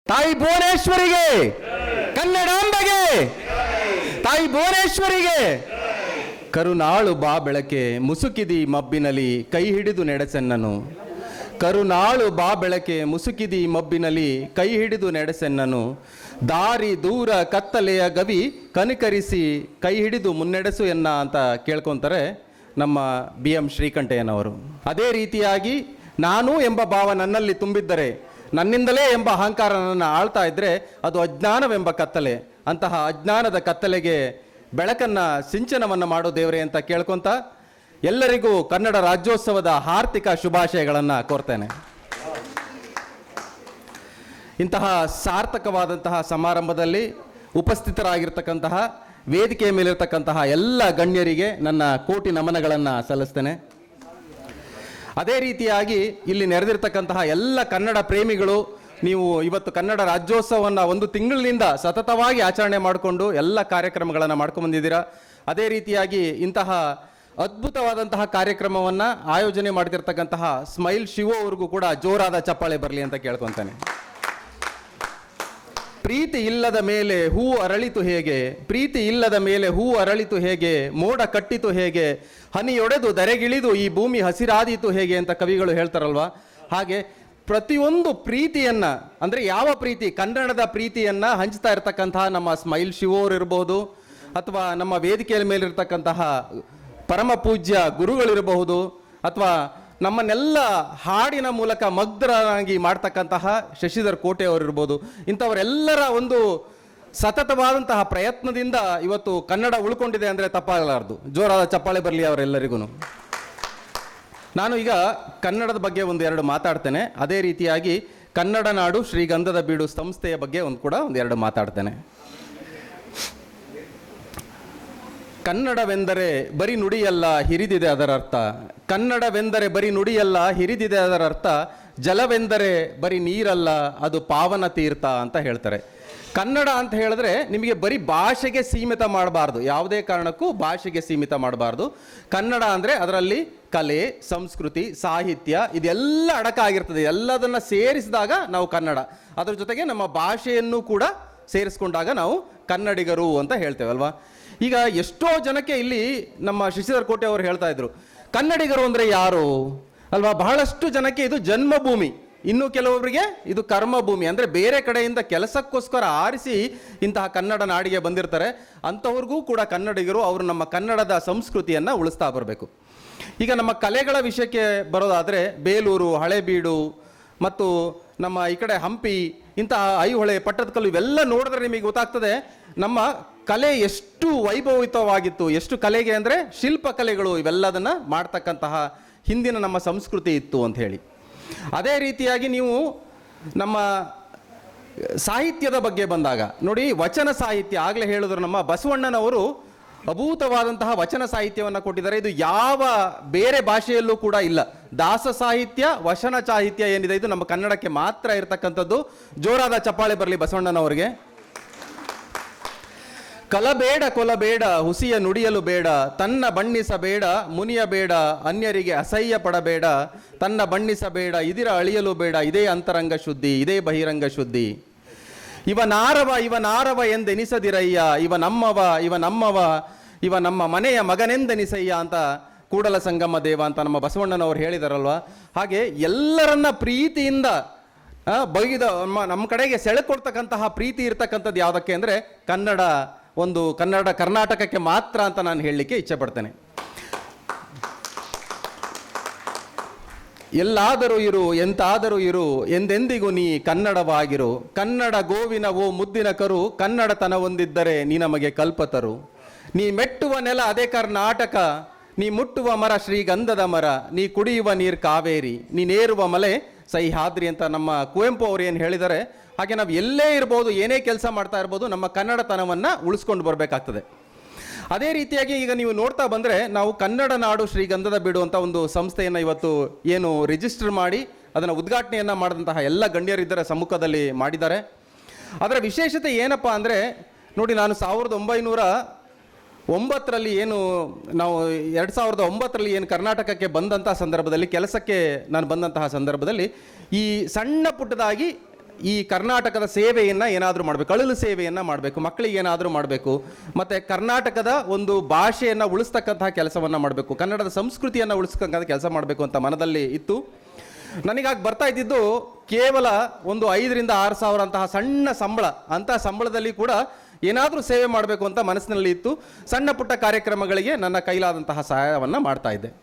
ತಾಯಿ ಭುವನೇಶ್ವರಿಗೆ, ಕನ್ನಡಾಂಬೆಗೆ, ತಾಯಿ ಭುವನೇಶ್ವರಿಗೆ. ಕರುನಾಳು ಬಾ ಬೆಳಕೆ ಮುಸುಕಿದಿ ಮಬ್ಬಿನಲಿ ಕೈ ಹಿಡಿದು ನಡೆಸೆನ್ನನು. ಕರುನಾಳು ಬಾ ಬೆಳಕೆ ಮುಸುಕಿದಿ ಮಬ್ಬಿನಲಿ ಕೈ ಹಿಡಿದು ನಡೆಸೆನ್ನನು. ದಾರಿ ದೂರ ಕತ್ತಲೆಯ ಗವಿ ಕನಿಕರಿಸಿ ಕೈ ಹಿಡಿದು ಮುನ್ನಡೆಸು ಎನ್ನ ಅಂತ ಕೇಳ್ಕೊತಾರೆ ನಮ್ಮ BM ಶ್ರೀಕಂಠಯ್ಯನವರು. ಅದೇ ರೀತಿಯಾಗಿ ನಾನು ಎಂಬ ಭಾವ ನನ್ನಲ್ಲಿ ತುಂಬಿದ್ದರೆ, ನನ್ನಿಂದಲೇ ಎಂಬ ಅಹಂಕಾರ ನನ್ನನ್ನು ಆಳ್ತಾ ಇದ್ದರೆ ಅದು ಅಜ್ಞಾನವೆಂಬ ಕತ್ತಲೆ. ಅಂತಹ ಅಜ್ಞಾನದ ಕತ್ತಲೆಗೆ ಬೆಳಕನ್ನು ಸಿಂಚನವನ್ನು ಮಾಡೋ ದೇವರೇ ಅಂತ ಕೇಳ್ಕೊತ ಎಲ್ಲರಿಗೂ ಕನ್ನಡ ರಾಜ್ಯೋತ್ಸವದ ಹಾರ್ದಿಕ ಶುಭಾಶಯಗಳನ್ನು ಕೋರ್ತೇನೆ. ಇಂತಹ ಸಾರ್ಥಕವಾದಂತಹ ಸಮಾರಂಭದಲ್ಲಿ ಉಪಸ್ಥಿತರಾಗಿರ್ತಕ್ಕಂತಹ ವೇದಿಕೆಯ ಮೇಲಿರ್ತಕ್ಕಂತಹ ಎಲ್ಲ ಗಣ್ಯರಿಗೆ ನನ್ನ ಕೋಟಿ ನಮನಗಳನ್ನು ಸಲ್ಲಿಸ್ತೇನೆ. ಅದೇ ರೀತಿಯಾಗಿ ಇಲ್ಲಿ ನೆರೆದಿರ್ತಕ್ಕಂತಹ ಎಲ್ಲ ಕನ್ನಡ ಪ್ರೇಮಿಗಳು, ನೀವು ಇವತ್ತು ಕನ್ನಡ ರಾಜ್ಯೋತ್ಸವವನ್ನು ಒಂದು ತಿಂಗಳಿನಿಂದ ಸತತವಾಗಿ ಆಚರಣೆ ಮಾಡಿಕೊಂಡು ಎಲ್ಲ ಕಾರ್ಯಕ್ರಮಗಳನ್ನು ಮಾಡ್ಕೊಂಡ್ಬಂದಿದ್ದೀರಾ. ಅದೇ ರೀತಿಯಾಗಿ ಇಂತಹ ಅದ್ಭುತವಾದಂತಹ ಕಾರ್ಯಕ್ರಮವನ್ನು ಆಯೋಜನೆ ಮಾಡ್ತಿರ್ತಕ್ಕಂತಹ ಸ್ಮೈಲ್ ಶಿವು ಅವ್ರಿಗೂ ಕೂಡ ಜೋರಾದ ಚಪ್ಪಾಳೆ ಬರಲಿ ಅಂತ ಕೇಳ್ಕೊತಾನೆ. ಪ್ರೀತಿ ಇಲ್ಲದ ಮೇಲೆ ಹೂ ಅರಳಿತು ಹೇಗೆ, ಪ್ರೀತಿ ಇಲ್ಲದ ಮೇಲೆ ಹೂ ಅರಳಿತು ಹೇಗೆ, ಮೋಡ ಕಟ್ಟಿತು ಹೇಗೆ, ಹನಿಯೊಡೆದು ಧರೆಗಿಳಿದು ಈ ಭೂಮಿ ಹಸಿರಾದೀತು ಹೇಗೆ ಅಂತ ಕವಿಗಳು ಹೇಳ್ತಾರಲ್ವಾ. ಹಾಗೆ ಪ್ರತಿಯೊಂದು ಪ್ರೀತಿಯನ್ನ, ಅಂದರೆ ಯಾವ ಪ್ರೀತಿ, ಕನ್ನಡದ ಪ್ರೀತಿಯನ್ನ ಹಂಚ್ತಾ ಇರ್ತಕ್ಕಂತಹ ನಮ್ಮ ಸ್ಮೈಲ್ ಶಿವೋರು ಇರಬಹುದು, ಅಥವಾ ನಮ್ಮ ವೇದಿಕೆಯ ಮೇಲಿರ್ತಕ್ಕಂತಹ ಪರಮ ಪೂಜ್ಯ ಗುರುಗಳಿರಬಹುದು, ಅಥವಾ ನಮ್ಮನ್ನೆಲ್ಲ ಹಾಡಿನ ಮೂಲಕ ಮಗ್ಧರಾಗಿ ಮಾಡ್ತಕ್ಕಂತಹ ಶಶಿಧರ್ ಕೋಟೆ ಅವರಿರ್ಬೋದು. ಇಂಥವರೆಲ್ಲರ ಒಂದು ಸತತವಾದಂತಹ ಪ್ರಯತ್ನದಿಂದ ಇವತ್ತು ಕನ್ನಡ ಉಳ್ಕೊಂಡಿದೆ ಅಂದರೆ ತಪ್ಪಾಗಲಾರದು. ಜೋರಾದ ಚಪ್ಪಾಳೆ ಬರಲಿ ಅವರೆಲ್ಲರಿಗೂ. ನಾನು ಈಗ ಕನ್ನಡದ ಬಗ್ಗೆ ಒಂದೆರಡು ಮಾತಾಡ್ತೇನೆ. ಅದೇ ರೀತಿಯಾಗಿ ಕನ್ನಡ ನಾಡು ಶ್ರೀಗಂಧದ ಬೀಡು ಸಂಸ್ಥೆಯ ಬಗ್ಗೆ ಒಂದೆರಡು ಮಾತಾಡ್ತೇನೆ. ಕನ್ನಡವೆಂದರೆ ಬರೀ ನುಡಿಯಲ್ಲ, ಹಿರಿದಿದೆ ಅದರ ಅರ್ಥ. ಕನ್ನಡವೆಂದರೆ ಬರೀ ನುಡಿಯಲ್ಲ, ಹಿರಿದಿದೆ ಅದರ ಅರ್ಥ. ಜಲವೆಂದರೆ ಬರೀ ನೀರಲ್ಲ, ಅದು ಪಾವನ ತೀರ್ಥ ಅಂತ ಹೇಳ್ತಾರೆ. ಕನ್ನಡ ಅಂತ ಹೇಳಿದ್ರೆ ನಿಮಗೆ ಬರೀ ಭಾಷೆಗೆ ಸೀಮಿತ ಮಾಡಬಾರ್ದು, ಯಾವುದೇ ಕಾರಣಕ್ಕೂ ಭಾಷೆಗೆ ಸೀಮಿತ ಮಾಡಬಾರ್ದು. ಕನ್ನಡ ಅಂದರೆ ಅದರಲ್ಲಿ ಕಲೆ, ಸಂಸ್ಕೃತಿ, ಸಾಹಿತ್ಯ ಇದೆಲ್ಲ ಅಡಕಾಗಿರ್ತದೆ. ಎಲ್ಲದನ್ನು ಸೇರಿಸಿದಾಗ ನಾವು ಕನ್ನಡ, ಅದ್ರ ಜೊತೆಗೆ ನಮ್ಮ ಭಾಷೆಯನ್ನು ಕೂಡ ಸೇರಿಸ್ಕೊಂಡಾಗ ನಾವು ಕನ್ನಡಿಗರು ಅಂತ ಹೇಳ್ತೇವಲ್ವಾ. ಈಗ ಎಷ್ಟೋ ಜನಕ್ಕೆ ಇಲ್ಲಿ ನಮ್ಮ ಶಶಿಧರ್ ಕೋಟೆ ಅವರು ಹೇಳ್ತಾ ಇದ್ರು, ಕನ್ನಡಿಗರು ಅಂದರೆ ಯಾರು ಅಲ್ವಾ. ಬಹಳಷ್ಟು ಜನಕ್ಕೆ ಇದು ಜನ್ಮಭೂಮಿ, ಇನ್ನು ಕೆಲವರಿಗೆ ಇದು ಕರ್ಮಭೂಮಿ. ಅಂದರೆ ಬೇರೆ ಕಡೆಯಿಂದ ಕೆಲಸಕ್ಕೋಸ್ಕರ ಆರಿಸಿ ಇಂತಹ ಕನ್ನಡ ನಾಡಿಗೆ ಬಂದಿರ್ತಾರೆ. ಅಂಥವ್ರಿಗೂ ಕೂಡ ಕನ್ನಡಿಗರು, ಅವರು ನಮ್ಮ ಕನ್ನಡದ ಸಂಸ್ಕೃತಿಯನ್ನು ಉಳಿಸ್ತಾ ಬರಬೇಕು. ಈಗ ನಮ್ಮ ಕಲೆಗಳ ವಿಷಯಕ್ಕೆ ಬರೋದಾದರೆ ಬೇಲೂರು, ಹಳೇಬೀಡು ಮತ್ತು ನಮ್ಮ ಈ ಕಡೆ ಹಂಪಿ, ಇಂತಹ ಐಹೊಳೆ, ಪಟ್ಟದಕಲ್ಲು ಇವೆಲ್ಲ ನೋಡಿದ್ರೆ ನಿಮಗೆ ಗೊತ್ತಾಗ್ತದೆ ನಮ್ಮ ಕಲೆ ಎಷ್ಟು ವೈಭವಿತವಾಗಿತ್ತು. ಎಷ್ಟು ಕಲೆಗೆ ಅಂದರೆ ಶಿಲ್ಪಕಲೆಗಳು ಇವೆಲ್ಲದನ್ನು ಮಾಡ್ತಕ್ಕಂತಹ ಹಿಂದಿನ ನಮ್ಮ ಸಂಸ್ಕೃತಿ ಇತ್ತು ಅಂತ ಹೇಳಿ. ಅದೇ ರೀತಿಯಾಗಿ ನೀವು ನಮ್ಮ ಸಾಹಿತ್ಯದ ಬಗ್ಗೆ ಬಂದಾಗ ನೋಡಿ, ವಚನ ಸಾಹಿತ್ಯ ಆಗಲೇ ಹೇಳಿದ್ರು ನಮ್ಮ ಬಸವಣ್ಣನವರು ಅಭೂತವಾದಂತಹ ವಚನ ಸಾಹಿತ್ಯವನ್ನು ಕೊಟ್ಟಿದ್ದಾರೆ. ಇದು ಯಾವ ಬೇರೆ ಭಾಷೆಯಲ್ಲೂ ಕೂಡ ಇಲ್ಲ. ದಾಸ ಸಾಹಿತ್ಯ, ವಚನ ಸಾಹಿತ್ಯ ಏನಿದೆ ಇದು ನಮ್ಮ ಕನ್ನಡಕ್ಕೆ ಮಾತ್ರ ಇರತಕ್ಕಂಥದ್ದು. ಜೋರಾದ ಚಪ್ಪಾಳೆ ಬರಲಿ ಬಸವಣ್ಣನವರಿಗೆ. ಕಲಬೇಡ ಕೊಲಬೇಡ ಹುಸಿಯ ನುಡಿಯಲು ಬೇಡ, ತನ್ನ ಬಣ್ಣಿಸಬೇಡ ಮುನಿಯಬೇಡ, ಅನ್ಯರಿಗೆ ಅಸಹ್ಯ ಪಡಬೇಡ, ತನ್ನ ಬಣ್ಣಿಸಬೇಡ ಇದಿರ ಅಳಿಯಲು ಬೇಡ, ಇದೇ ಅಂತರಂಗ ಶುದ್ಧಿ, ಇದೇ ಬಹಿರಂಗ ಶುದ್ಧಿ. ಇವನಾರವ ಎಂದೆನಿಸದಿರಯ್ಯ, ಇವ ನಮ್ಮವ ಇವ ನಮ್ಮ ಮನೆಯ ಮಗನೆಂದೆನಿಸಯ್ಯ ಅಂತ ಕೂಡಲ ಸಂಗಮ ದೇವ ಅಂತ ನಮ್ಮ ಬಸವಣ್ಣನವರು ಹೇಳಿದಾರಲ್ವ. ಹಾಗೆ ಎಲ್ಲರನ್ನ ಪ್ರೀತಿಯಿಂದ ಬೈದ ನಮ್ಮ ಕಡೆಗೆ ಸೆಳೆಕೊಡ್ತಕ್ಕಂತಹ ಪ್ರೀತಿ ಇರ್ತಕ್ಕಂಥದ್ದು ಯಾವುದಕ್ಕೆ ಅಂದರೆ ಕರ್ನಾಟಕಕ್ಕೆ ಮಾತ್ರ ಅಂತ ನಾನು ಹೇಳಲಿಕ್ಕೆ ಇಚ್ಛೆ ಪಡ್ತೇನೆ. ಎಲ್ಲಾದರೂ ಇರು ಎಂತಾದರೂ ಇರು ಎಂದೆಂದಿಗೂ ನೀ ಕನ್ನಡವಾಗಿರು, ಕನ್ನಡ ಗೋವಿನ ಓ ಮುದ್ದಿನ ಕರು, ಕನ್ನಡತನ ಹೊಂದಿದ್ದರೆ ನೀ ನಮಗೆ ಕಲ್ಪತರು. ನೀ ಮೆಟ್ಟುವ ನೆಲ ಅದೇ ಕರ್ನಾಟಕ, ನೀ ಮುಟ್ಟುವ ಮರ ಶ್ರೀಗಂಧದ ಮರ, ನೀ ಕುಡಿಯುವ ನೀರು ಕಾವೇರಿ, ನೀನೇರುವ ಮಲೆ ಸಹ್ಯಾದ್ರಿ ಅಂತ ನಮ್ಮ ಕುವೆಂಪು ಅವರು ಏನು ಹೇಳಿದ್ದಾರೆ. ಹಾಗೆ ನಾವು ಎಲ್ಲೇ ಇರ್ಬೋದು, ಏನೇ ಕೆಲಸ ಮಾಡ್ತಾ ಇರ್ಬೋದು, ನಮ್ಮ ಕನ್ನಡತನವನ್ನು ಉಳಿಸ್ಕೊಂಡು ಬರಬೇಕಾಗ್ತದೆ. ಅದೇ ರೀತಿಯಾಗಿ ಈಗ ನೀವು ನೋಡ್ತಾ ಬಂದರೆ ನಾವು ಕನ್ನಡ ನಾಡು ಶ್ರೀಗಂಧದ ಬೀಡು ಅಂತ ಒಂದು ಸಂಸ್ಥೆಯನ್ನು ಇವತ್ತು ಏನು ರಿಜಿಸ್ಟರ್ ಮಾಡಿ ಅದನ್ನು ಉದ್ಘಾಟನೆಯನ್ನು ಮಾಡಿದಂತಹ ಎಲ್ಲ ಗಣ್ಯರಿದ್ದರ ಸಮ್ಮುಖದಲ್ಲಿ ಮಾಡಿದ್ದಾರೆ. ಅದರ ವಿಶೇಷತೆ ಏನಪ್ಪ ಅಂದರೆ ನೋಡಿ, ನಾನು 1909 ಏನು ನಾವು 2009 ಏನು ಕರ್ನಾಟಕಕ್ಕೆ ಬಂದಂತಹ ಸಂದರ್ಭದಲ್ಲಿ, ಕೆಲಸಕ್ಕೆ ನಾನು ಬಂದಂತಹ ಸಂದರ್ಭದಲ್ಲಿ ಈ ಸಣ್ಣ ಪುಟ್ಟದಾಗಿ ಈ ಕರ್ನಾಟಕದ ಸೇವೆಯನ್ನು ಏನಾದರೂ ಮಾಡಬೇಕು, ಅಳಲು ಸೇವೆಯನ್ನು ಮಾಡಬೇಕು, ಮಕ್ಕಳಿಗೆ ಏನಾದರೂ ಮಾಡಬೇಕು, ಮತ್ತು ಕರ್ನಾಟಕದ ಒಂದು ಭಾಷೆಯನ್ನು ಉಳಿಸ್ತಕ್ಕಂತಹ ಕೆಲಸವನ್ನು ಮಾಡಬೇಕು, ಕನ್ನಡದ ಸಂಸ್ಕೃತಿಯನ್ನು ಉಳಿಸ್ತಕ್ಕಂಥ ಕೆಲಸ ಮಾಡಬೇಕು ಅಂತ ಮನದಲ್ಲಿ ಇತ್ತು. ನನಗಾಗಿ ಬರ್ತಾ ಇದ್ದಿದ್ದು ಕೇವಲ ಒಂದು 5,000 6,000 ಅಂತಹ ಸಣ್ಣ ಸಂಬಳ, ಅಂತಹ ಸಂಬಳದಲ್ಲಿ ಕೂಡ ಏನಾದರೂ ಸೇವೆ ಮಾಡಬೇಕು ಅಂತ ಮನಸ್ಸಿನಲ್ಲಿ ಇತ್ತು. ಸಣ್ಣ ಪುಟ್ಟ ಕಾರ್ಯಕ್ರಮಗಳಿಗೆ ನನ್ನ ಕೈಲಾದಂತಹ ಸಹಾಯವನ್ನು ಮಾಡ್ತಾ ಇದ್ದೆ.